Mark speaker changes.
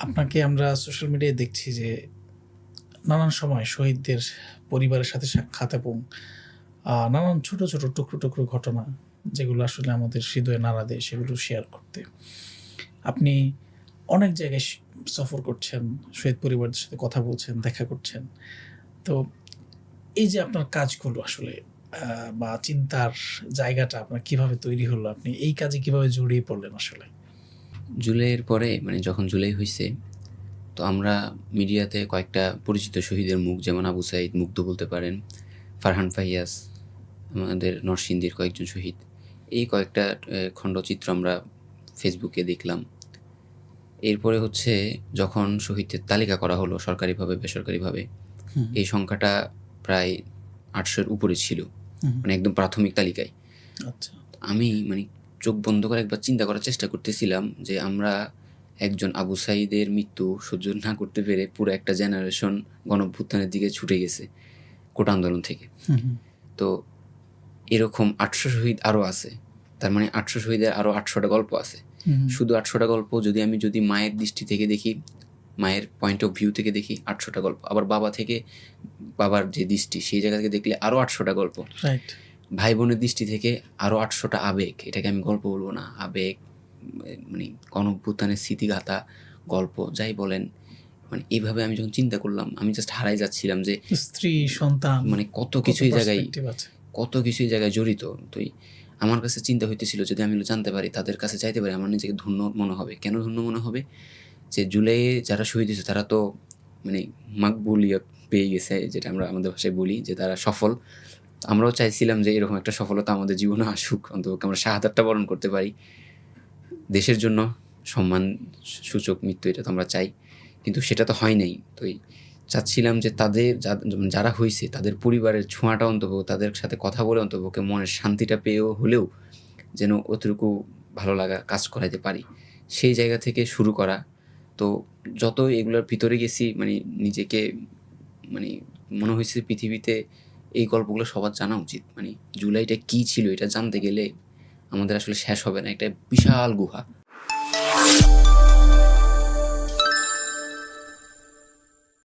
Speaker 1: আপনাকে আমরা সোশ্যাল মিডিয়ায় দেখছি যে নানান সময় শহীদদের পরিবারের সাথে সাক্ষাৎ এবং নানান ছোট, ছোট টুকরো, টুকরো ঘটনা যেগুলো আসলে আমাদের হৃদয়ে নাড়া দেয় সেগুলো শেয়ার করতে। আপনি অনেক জায়গায় সফর করছেন, শহীদ পরিবারদের সাথে কথা বলছেন, দেখা করছেন। তো এই যে আপনার কাজগুলো আসলে বা চিন্তার জায়গাটা আপনার কিভাবে তৈরি হলো? আপনি এই কাজে কিভাবে জড়িয়ে পড়লেন আসলে?
Speaker 2: জুলাইয়ের পরে যখন জুলাই হইছে, তো আমরা মিডিয়াতে কয়েকটা পরিচিত শহীদের মুখ যেমন আবু সাঈদ, মুগ্ধ বলতে পারেন, ফারহান ফাইয়াজ, আমাদের নরসিংদীর কয়েকজন শহীদ। এই কয়েকটা খণ্ডচিত্র আমরা ফেসবুকে দেখলাম। এরপরে যখন শহীদদের তালিকা করা হলো সরকারিভাবে, বেসরকারিভাবে, এই সংখ্যাটা প্রায় ৮০০-র উপরে ছিল। একদম প্রাথমিক তালিকায়।
Speaker 1: আচ্ছা।
Speaker 2: আমি চোখ বন্ধ করে একবার চিন্তা করার চেষ্টা করতেছিলাম যে আমরা একজন আবু সাঈদের মৃত্যু সহ্য না করতে পেরে পুরো একটা জেনারেশন গণঅভ্যুত্থানের দিকে ছুটে গেছে কোটা আন্দোলন থেকে। তো এরকম ৮০০ শহীদ আরও আছে। তার মানে ৮০০ শহীদের আরও ৮০০টা গল্প আছে। শুধু ৮০০টা গল্প যদি আমি মায়ের দৃষ্টি থেকে দেখি, মায়ের পয়েন্ট অফ ভিউ থেকে দেখি ৮০০টা গল্প। আবার বাবার যে দৃষ্টি সেই জায়গা থেকে দেখলে আরও ৮০০টা গল্প।
Speaker 1: রাইট।
Speaker 2: ভাই বোনের দৃষ্টি থেকে আরও ৮০০টা আবেগ। এটাকে আমি গল্প বলবো না, আবেগ, গণঅভ্যুত্থানের স্মৃতিগাথা, গল্প যাই বলেন। এইভাবে আমি যখন চিন্তা করলাম, আমি জাস্ট হারাই যাচ্ছিলাম যে
Speaker 1: স্ত্রী, সন্তান,
Speaker 2: কত কিছুই জায়গায় জড়িত। তো আমার কাছে চিন্তা হইতেছিল যদি আমি জানতে পারি, তাদের কাছে চাইতে পারি, আমার নিজেকে ধন্য মনে হবে। কেন ধন্য মনে হবে? যে জুলাইয়ে যারা শহীদ হয়েছে তারা তো মাকবুলিয়ত পেয়ে গেছে, যেটা আমরা আমাদের ভাষায় বলি যে তারা সফল। আমরাও চাইছিলাম যে এরকম একটা সফলতা আমাদের জীবনে আসুক, অন্তত আমরা শাহাদাতটা বরণ করতে পারি। দেশের জন্য সম্মান সূচক মৃত্যু, এটা তো আমরা চাই, কিন্তু সেটা তো হয় নাই। তো চাচ্ছিলাম যে তাদের যারা হয়েছে তাদের পরিবারের ছোঁয়াটা অন্তত, তাদের সাথে কথা বলে অন্তপক্ষে মনের শান্তিটা পেয়েও হলেও যেন অতটুকু ভালো লাগা কাজ করাইতে পারি, সেই জায়গা থেকে শুরু করা। তো যত এগুলোর ভিতরে গেছি নিজেকে মনে হয়েছে পৃথিবীতে এই গল্পগুলো সবার জানা উচিত। জুলাইটা কী ছিল এটা জানতে গেলে আমাদের আসলে শেষ হবে না। একটা বিশাল গুহা।